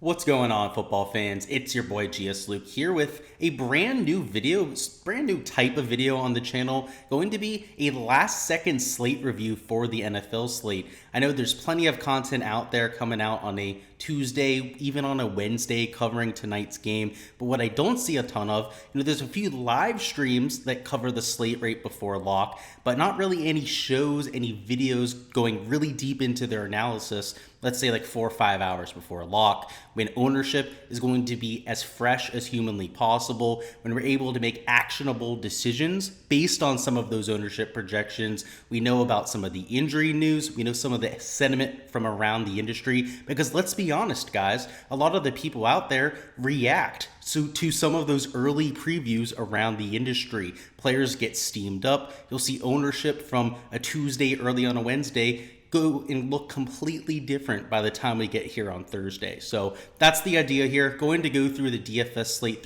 What's going on, football fans? It's your boy Gsluke here with a brand new video, brand new type of video on the channel, going to be a last second slate review for the NFL slate. I know there's plenty of content out there coming out on a Tuesday, even on a Wednesday covering tonight's game, but what I don't see a ton of, there's a few live streams that cover the slate right before lock, but not really any shows, any videos going really deep into their analysis, let's say like 4 or 5 hours before lock, when ownership is going to be as fresh as humanly possible, when we're able to make actionable decisions based on some of those ownership projections. We know about some of the injury news, we know some of the sentiment from around the industry, because let's be honest, guys, a lot of the people out there react to some of those early previews around the industry. Players get steamed up. You'll see ownership from a Tuesday early on a Wednesday go and look completely different by the time we get here on Thursday. So that's the idea here. Going to go through the DFS slate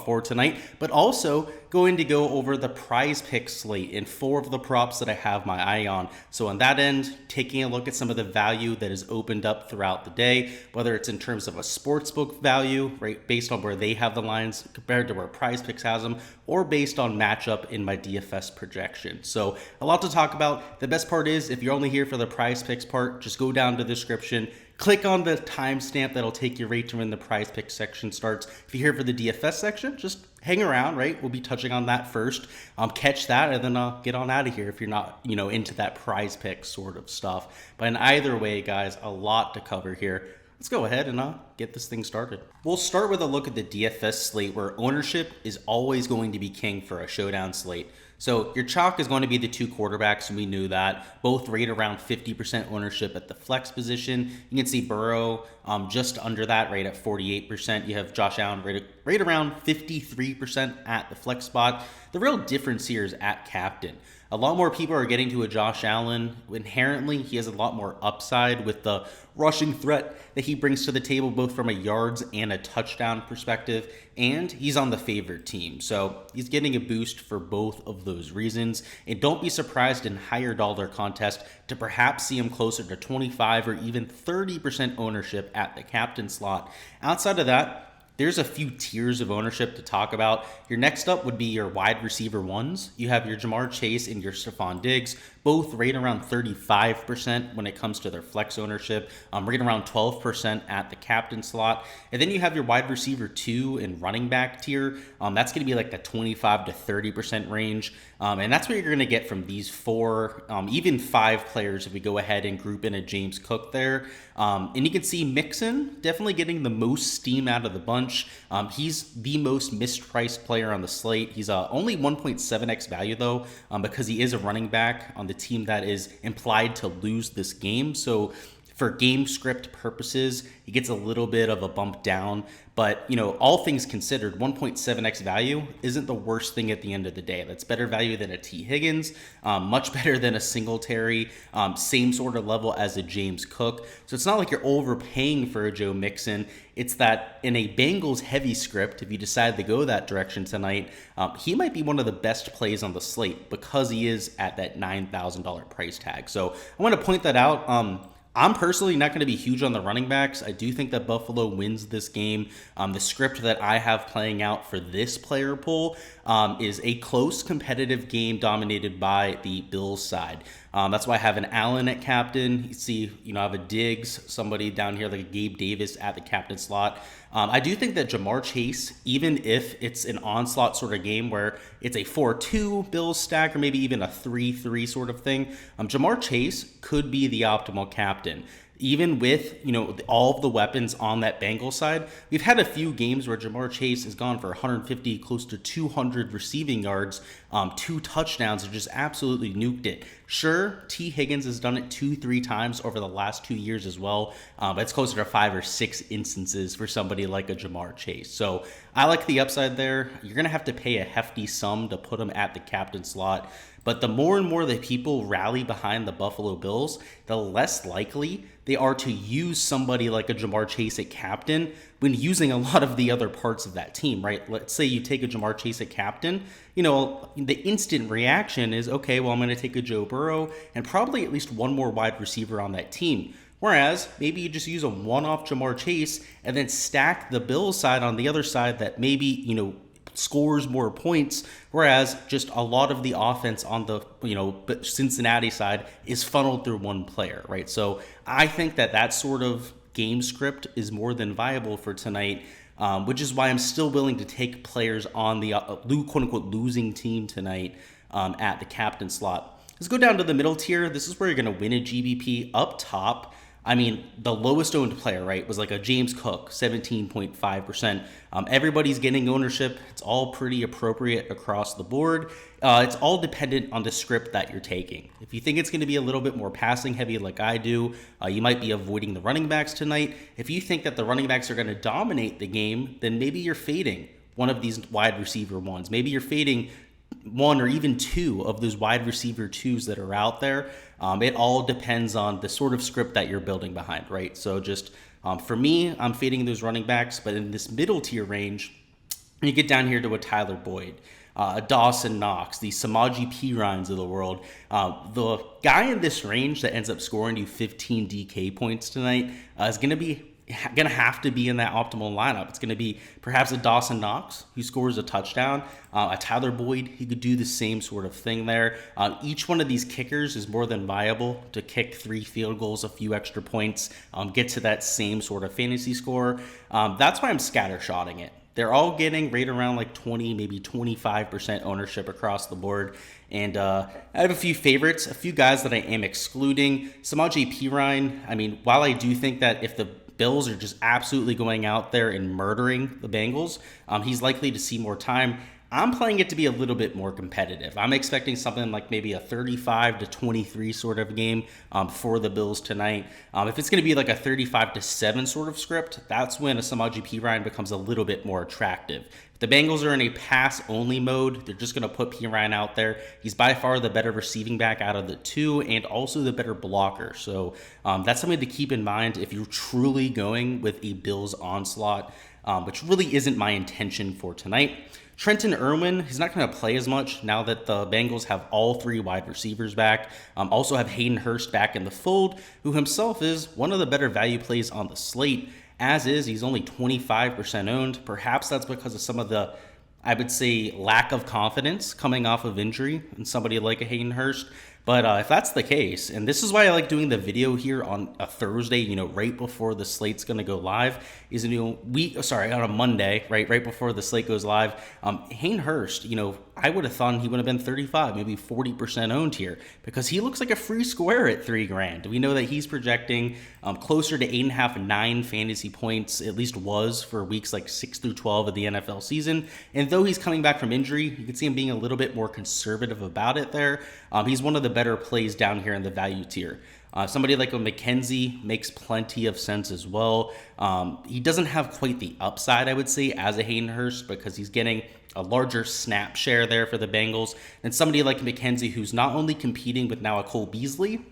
for tonight, but also going to go over the Prize Picks slate and 4 of the props that I have my eye on. So on that end, taking a look at some of the value that is opened up throughout the day, whether it's in terms of a sportsbook value, right, based on where they have the lines compared to where Prize Picks has them, or based on matchup in my DFS projection. So a lot to talk about. The best part is, if you're only here for the Prize Picks part, just go down to the description, click on the timestamp that'll take you right to when the Prize Picks section starts. If you're here for the DFS section, just hang around, right? We'll be touching on that first. Catch that, and then I'll get on out of here if you're not, into that Prize Picks sort of stuff. But in either way, guys, a lot to cover here. Let's go ahead and get this thing started. We'll start with a look at the DFS slate, where ownership is always going to be king for a showdown slate. So your chalk is going to be the 2 quarterbacks, and we knew that. Both right around 50% ownership at the flex position. You can see Burrow just under that, right at 48%. You have Josh Allen right around 53% at the flex spot. The real difference here is at captain. A lot more people are getting to a Josh Allen. Inherently, he has a lot more upside with the rushing threat that he brings to the table, both from a yards and a touchdown perspective, and he's on the favored team. So he's getting a boost for both of those reasons. And don't be surprised in higher dollar contests to perhaps see him closer to 25 or even 30% ownership at the captain slot. Outside of that, there's a few tiers of ownership to talk about. Your next up would be your wide receiver ones. You have your Jamar Chase and your Stefon Diggs, both right around 35% when it comes to their flex ownership, right around 12% at the captain slot. And then you have your wide receiver 2 and running back tier. That's going to be like the 25 to 30% range. And that's what you're going to get from these 4, even 5 players if we go ahead and group in a James Cook there. And you can see Mixon definitely getting the most steam out of the bunch. He's the most mispriced player on the slate. He's only 1.7x value though, because he is a running back on the team that is implied to lose this game. So for game script purposes, he gets a little bit of a bump down, but all things considered, 1.7x value isn't the worst thing at the end of the day. That's better value than a T. Higgins, much better than a Singletary, same sort of level as a James Cook. So it's not like you're overpaying for a Joe Mixon. It's that in a Bengals heavy script, if you decide to go that direction tonight, he might be one of the best plays on the slate because he is at that $9,000 price tag. So I want to point that out. I'm personally not going to be huge on the running backs. I do think that Buffalo wins this game. The script that I have playing out for this player pool is a close competitive game dominated by the Bills side. That's why I have an Allen at captain. You see, I have a Diggs, somebody down here like a Gabe Davis at the captain slot. I do think that Jamar Chase, even if it's an onslaught sort of game where it's a 4-2 Bills stack or maybe even a 3-3 sort of thing, Jamar Chase could be the optimal captain. Even with, all of the weapons on that Bengals side, we've had a few games where Jamar Chase has gone for 150, close to 200 receiving yards, 2 touchdowns, and just absolutely nuked it. Sure, T. Higgins has done it 2-3 times over the last 2 years as well, but it's closer to 5 or 6 instances for somebody like a Jamar Chase. So I like the upside there. You're going to have to pay a hefty sum to put him at the captain slot. But the more and more that people rally behind the Buffalo Bills, the less likely they are to use somebody like a Jamar Chase at captain when using a lot of the other parts of that team, right? Let's say you take a Jamar Chase at captain, the instant reaction is, okay, well, I'm going to take a Joe Burrow and probably at least one more wide receiver on that team. Whereas maybe you just use a one-off Jamar Chase and then stack the Bills side on the other side that maybe, scores more points, whereas just a lot of the offense on the Cincinnati side is funneled through one player, right? So I think that sort of game script is more than viable for tonight, which is why I'm still willing to take players on the quote-unquote losing team tonight at the captain slot. Let's go down to the middle tier. This is where you're going to win a GBP. Up top, I mean, the lowest owned player, right, was like a James Cook, 17.5%. Everybody's getting ownership. It's all pretty appropriate across the board. It's all dependent on the script that you're taking. If you think it's going to be a little bit more passing heavy like I do, you might be avoiding the running backs tonight. If you think that the running backs are going to dominate the game, then maybe you're fading one of these wide receiver ones. Maybe you're fading one or even two of those wide receiver twos that are out there. It all depends on the sort of script that you're building behind, right? So just for me, I'm fading those running backs, but in this middle tier range, you get down here to a Tyler Boyd, a Dawson Knox, the Samaje Perines of the world. The guy in this range that ends up scoring you 15 DK points tonight is going to have to be in that optimal lineup. It's going to be perhaps a Dawson Knox who scores a touchdown, a Tyler Boyd. He could do the same sort of thing there. Each one of these kickers is more than viable to kick 3 field goals, a few extra points, get to that same sort of fantasy score. That's why I'm scattershotting it. They're all getting right around like 20, maybe 25% ownership across the board. And I have a few favorites, a few guys that I am excluding. Samaje Perine, I mean, while I do think that if the Bills are just absolutely going out there and murdering the Bengals, he's likely to see more time. I'm playing it to be a little bit more competitive. I'm expecting something like maybe a 35-23 sort of game for the Bills tonight. If it's going to be like a 35-7 sort of script, that's when a Samaje Perine becomes a little bit more attractive. If the Bengals are in a pass-only mode, they're just going to put Perine out there. He's by far the better receiving back out of the two and also the better blocker. So that's something to keep in mind if you're truly going with a Bills onslaught, which really isn't my intention for tonight. Trenton Irwin, he's not going to play as much now that the Bengals have all 3 wide receivers back. Also have Hayden Hurst back in the fold, who himself is one of the better value plays on the slate. As is, he's only 25% owned. Perhaps that's because of some of the, I would say, lack of confidence coming off of injury in somebody like a Hayden Hurst. But if that's the case, and this is why I like doing the video here on a Thursday, right before the slate's going to go live, is on a Monday, right before the slate goes live. Hayden Hurst, I would have thought he would have been 35, maybe 40% owned here because he looks like a free square at $3,000. We know that he's projecting closer to 8.5, 9 fantasy points, at least was for weeks like 6 through 12 of the NFL season. And though he's coming back from injury, you can see him being a little bit more conservative about it there. He's one of the better plays down here in the value tier. Somebody like a McKenzie makes plenty of sense as well. He doesn't have quite the upside, I would say, as a Hayden Hurst because he's getting a larger snap share there for the Bengals. And somebody like McKenzie who's not only competing with now a Cole Beasley,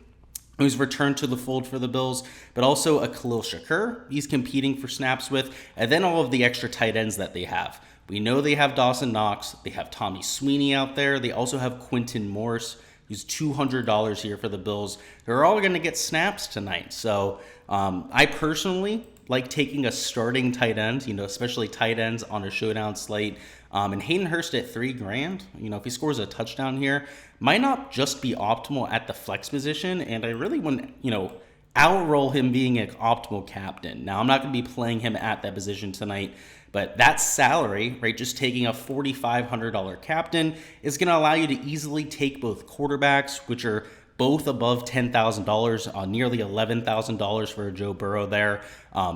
who's returned to the fold for the Bills, but also a Khalil Shakur he's competing for snaps with, and then all of the extra tight ends that they have. We know they have Dawson Knox, they have Tommy Sweeney out there, they also have Quinton Morse, who's $200 here for the Bills. They're all going to get snaps tonight. So I personally like taking a starting tight end, especially tight ends on a showdown slate. And Hayden Hurst at $3,000, if he scores a touchdown here, might not just be optimal at the flex position. And I really wouldn't, outroll him being an optimal captain. Now, I'm not going to be playing him at that position tonight, but that salary, right, just taking a $4,500 captain is going to allow you to easily take both quarterbacks, which are both above $10,000, nearly $11,000 for a Joe Burrow there.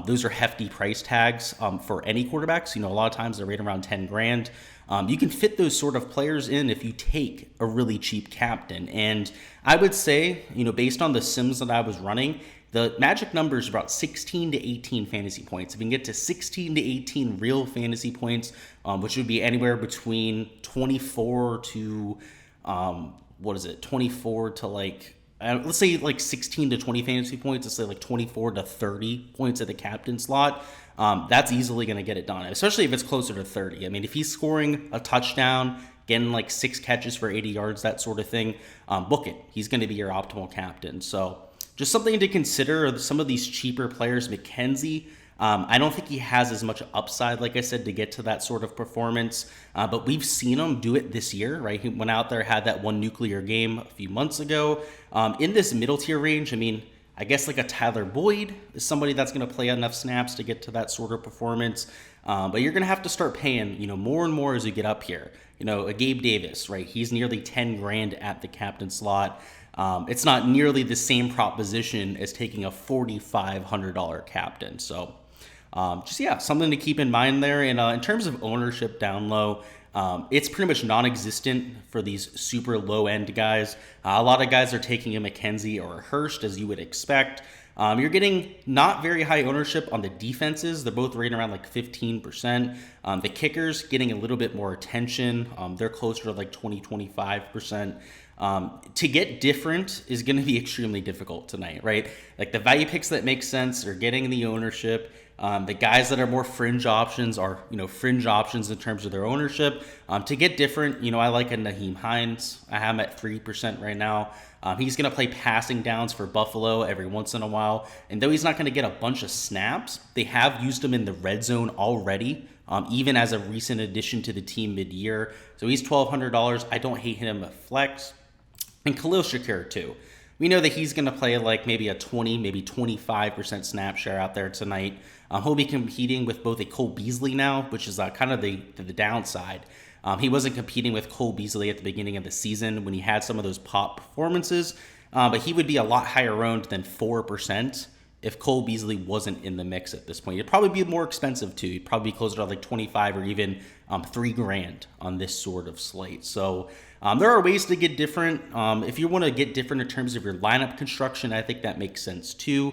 Those are hefty price tags for any quarterbacks. A lot of times they're right around $10,000. You can fit those sort of players in if you take a really cheap captain. And I would say, based on the sims that I was running, the magic number is about 16 to 18 fantasy points. If you can get to 16 to 18 real fantasy points, which would be anywhere between 24 to, 24 to let's say like 16 to 20 fantasy points. Let's say like 24 to 30 points at the captain slot. That's easily going to get it done, especially if it's closer to 30. I mean, if he's scoring a touchdown, getting like 6 catches for 80 yards, that sort of thing, book it. He's going to be your optimal captain. So Just something to consider are some of these cheaper players. McKenzie, I don't think he has as much upside, like I said, to get to that sort of performance. But we've seen him do it this year, right? He went out there, had that one nuclear game a few months ago. In this middle tier range, I mean, I guess like a Tyler Boyd is somebody that's going to play enough snaps to get to that sort of performance. But you're going to have to start paying, more and more as you get up here. A Gabe Davis, right? He's nearly 10 grand at the captain slot. It's not nearly the same proposition as taking a $4,500 captain. So something to keep in mind there. And in terms of ownership down low, it's pretty much non-existent for these super low-end guys. A lot of guys are taking a McKenzie or a Hurst, as you would expect. You're getting not very high ownership on the defenses. They're both right around like 15%. The kickers getting a little bit more attention. They're closer to like 20-25%. To get different is going to be extremely difficult tonight, right? Like the value picks that make sense are getting the ownership. The guys that are more fringe options are, fringe options in terms of their ownership. To get different, I like a Nyheim Hines. I have him at 3% right now. He's going to play passing downs for Buffalo every once in a while. And though he's not going to get a bunch of snaps, they have used him in the red zone already, even as a recent addition to the team mid-year. So he's $1,200. I don't hate him at flex. And Khalil Shakir, too. We know that he's going to play like maybe a 20, maybe 25% snap share out there tonight. He'll be competing with both a Cole Beasley now, which is kind of the downside. He wasn't competing with Cole Beasley at the beginning of the season when he had some of those pop performances, but he would be a lot higher owned than 4% if Cole Beasley wasn't in the mix at this point. It'd probably be more expensive too. You'd probably be closer to like 25 or even $3,000 on this sort of slate. So there are ways to get different. If you want to get different in terms of your lineup construction, I think that makes sense too.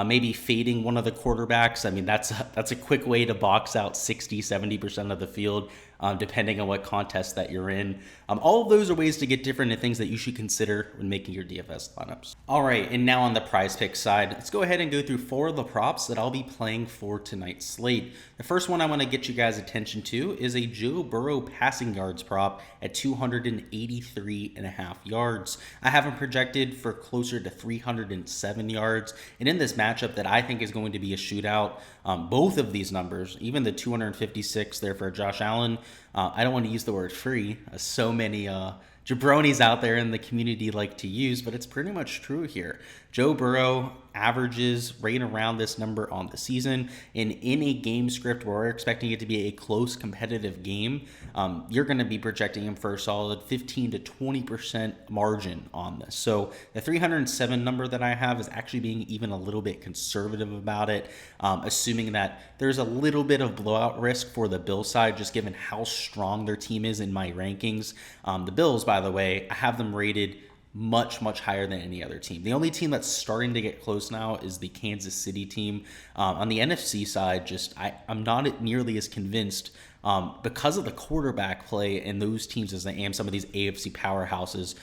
Maybe fading one of the quarterbacks. I mean, that's a quick way to box out 60-70% of the field, depending on what contest that you're in. All of those are ways to get different and things that you should consider when making your DFS lineups. All right, and now on the prize pick side, let's go ahead and go through 4 of the props that I'll be playing for tonight's slate. The first one I want to get you guys' attention to is a Joe Burrow passing yards prop at 283.5 yards. I have him projected for closer to 307 yards. And in this matchup that I think is going to be a shootout, both of these numbers, even the 256 there for Josh Allen, I don't want to use the word free, as so many jabronis out there in the community like to use, but it's pretty much true here. Joe Burrow averages right around this number on the season, and in a game script where we're expecting it to be a close competitive game, you're going to be projecting him for a solid 15 to 20% margin on this. So the 307 number that I have is actually being even a little bit conservative about it, assuming that there's a little bit of blowout risk for the Bills side, just given how strong their team is in my rankings. The Bills, by the way, I have them rated much higher than any other team. The only team that's starting to get close now is the Kansas City team. On the NFC side, I'm not nearly as convinced because of the quarterback play in those teams as I am some of these AFC powerhouses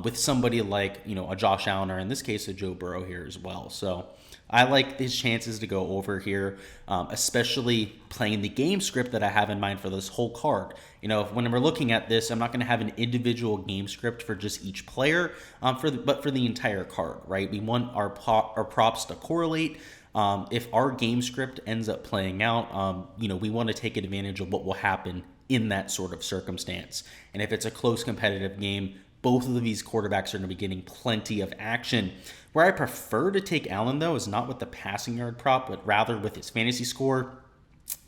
with somebody like a Josh Allen, or in this case a Joe Burrow here as well. So I like these chances to go over here, especially playing the game script that I have in mind for this whole card. When we're looking at this, I'm not going to have an individual game script for just each player, but for the entire card, right? We want our props to correlate. If our game script ends up playing out, we want to take advantage of what will happen in that sort of circumstance. And if it's a close competitive game, both of these quarterbacks are going to be getting plenty of action. Where I prefer to take Allen, though, is not with the passing yard prop, but rather with his fantasy score.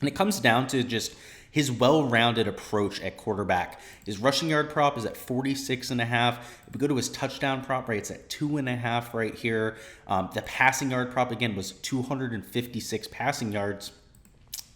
And it comes down to just his well-rounded approach at quarterback. His rushing yard prop is at 46.5. If we go to his touchdown prop, right, it's at 2.5 right here. The passing yard prop, again, was 256 passing yards.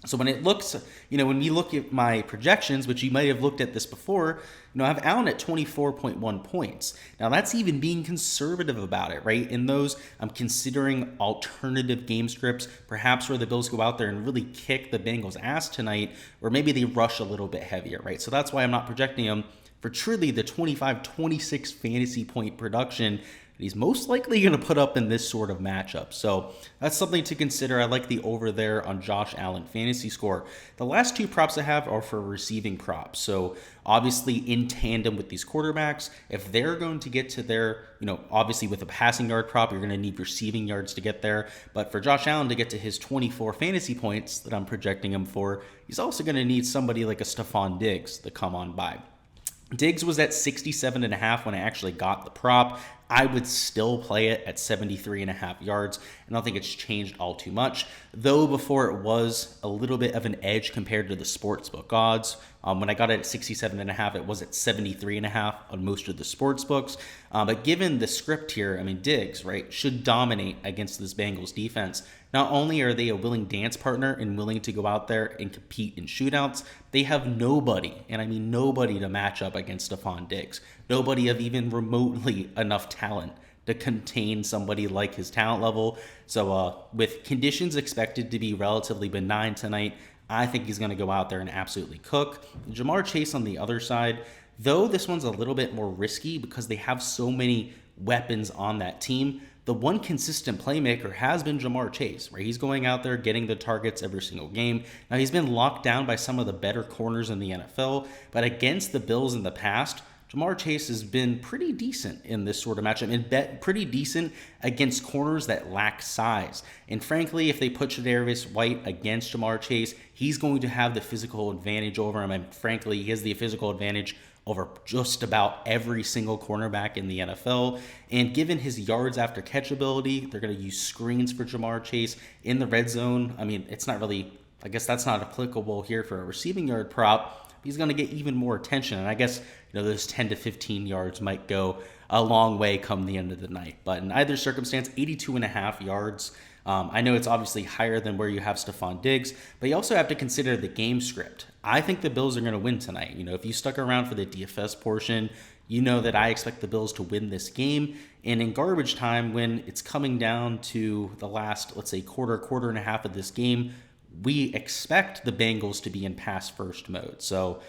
So when it looks, when you look at my projections, which you might have looked at this before, I have Allen at 24.1 points. Now that's even being conservative about it, right? In those, I'm considering alternative game scripts, perhaps where the Bills go out there and really kick the Bengals' ass tonight, or maybe they rush a little bit heavier, right? So that's why I'm not projecting them for truly the 25-26 fantasy point production he's most likely going to put up in this sort of matchup. So that's something to consider. I like the over there on Josh Allen fantasy score. The last two props I have are for receiving props. So obviously in tandem with these quarterbacks, if they're going to get to their, obviously with a passing yard prop, you're going to need receiving yards to get there. But for Josh Allen to get to his 24 fantasy points that I'm projecting him for, he's also going to need somebody like a Stefon Diggs to come on by. Diggs was at 67.5 when I actually got the prop. I would still play it at 73.5 yards. I don't think it's changed all too much, though before it was a little bit of an edge compared to the sportsbook odds. When I got it at 67.5, it was at 73.5 on most of the sports books. But given the script here, Diggs, right, should dominate against this Bengals defense. Not only are they a willing dance partner and willing to go out there and compete in shootouts, they have nobody, and I mean nobody, to match up against Stefon Diggs. Nobody of even remotely enough talent to contain somebody like his talent level. So with conditions expected to be relatively benign tonight, I think he's going to go out there and absolutely cook. Jamar Chase on the other side, though this one's a little bit more risky because they have so many weapons on that team, the one consistent playmaker has been Jamar Chase, right? He's going out there getting the targets every single game. Now, he's been locked down by some of the better corners in the NFL, but against the Bills in the past, Jamar Chase has been pretty decent in this sort of matchup and pretty decent against corners that lack size. And frankly, if they put Tre'Davious White against Jamar Chase, he's going to have the physical advantage over him. And frankly, he has the physical advantage over just about every single cornerback in the NFL. And given his yards after catch ability, they're going to use screens for Jamar Chase in the red zone. It's not really, I guess that's not applicable here for a receiving yard prop. He's going to get even more attention. And I guess, those 10 to 15 yards might go a long way come the end of the night. But in either circumstance, 82.5 yards. I know it's obviously higher than where you have Stefon Diggs, but you also have to consider the game script. I think the Bills are going to win tonight. If you stuck around for the DFS portion, you know that I expect the Bills to win this game. And in garbage time, when it's coming down to the last, let's say, quarter and a half of this game, we expect the Bengals to be in pass first mode. So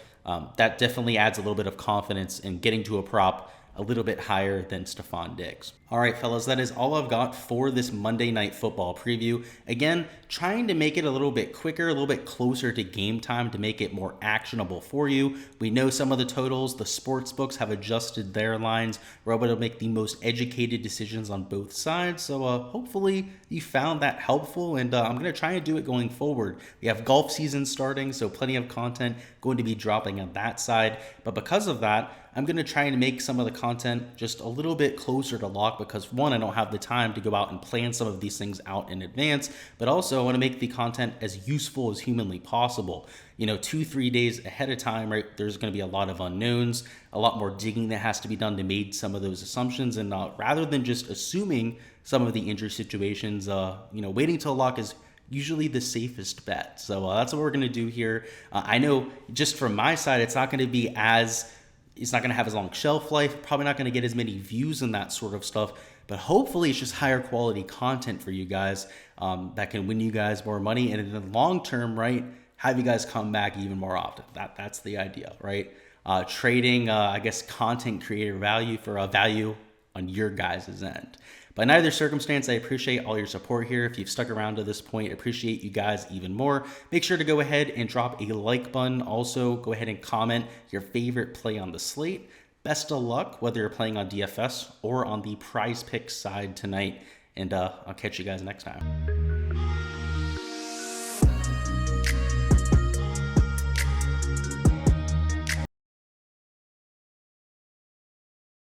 that definitely adds a little bit of confidence in getting to a prop a little bit higher than Stefon Diggs. All right, fellas, that is all I've got for this Monday Night Football preview. Again, trying to make it a little bit quicker, a little bit closer to game time to make it more actionable for you. We know some of the totals. The sports books have adjusted their lines. We're able to make the most educated decisions on both sides. So hopefully you found that helpful, and I'm going to try and do it going forward. We have golf season starting, so plenty of content going to be dropping on that side. But because of that, I'm going to try and make some of the content just a little bit closer to lock because, one, I don't have the time to go out and plan some of these things out in advance, but also I want to make the content as useful as humanly possible. 2-3 days ahead of time, right, there's going to be a lot of unknowns, a lot more digging that has to be done to make some of those assumptions, and rather than just assuming some of the injury situations, waiting till lock is usually the safest bet. So that's what we're going to do here. I know just from my side, it's not going to have as long shelf life, probably not going to get as many views and that sort of stuff, but hopefully it's just higher quality content for you guys that can win you guys more money, and in the long term, right, have you guys come back even more often. That's the idea, right? Trading, content creator value for a value on your guys' end. But in either circumstance, I appreciate all your support here. If you've stuck around to this point, I appreciate you guys even more. Make sure to go ahead and drop a like button. Also, go ahead and comment your favorite play on the slate. Best of luck, whether you're playing on DFS or on the Prize Picks side tonight. And I'll catch you guys next time.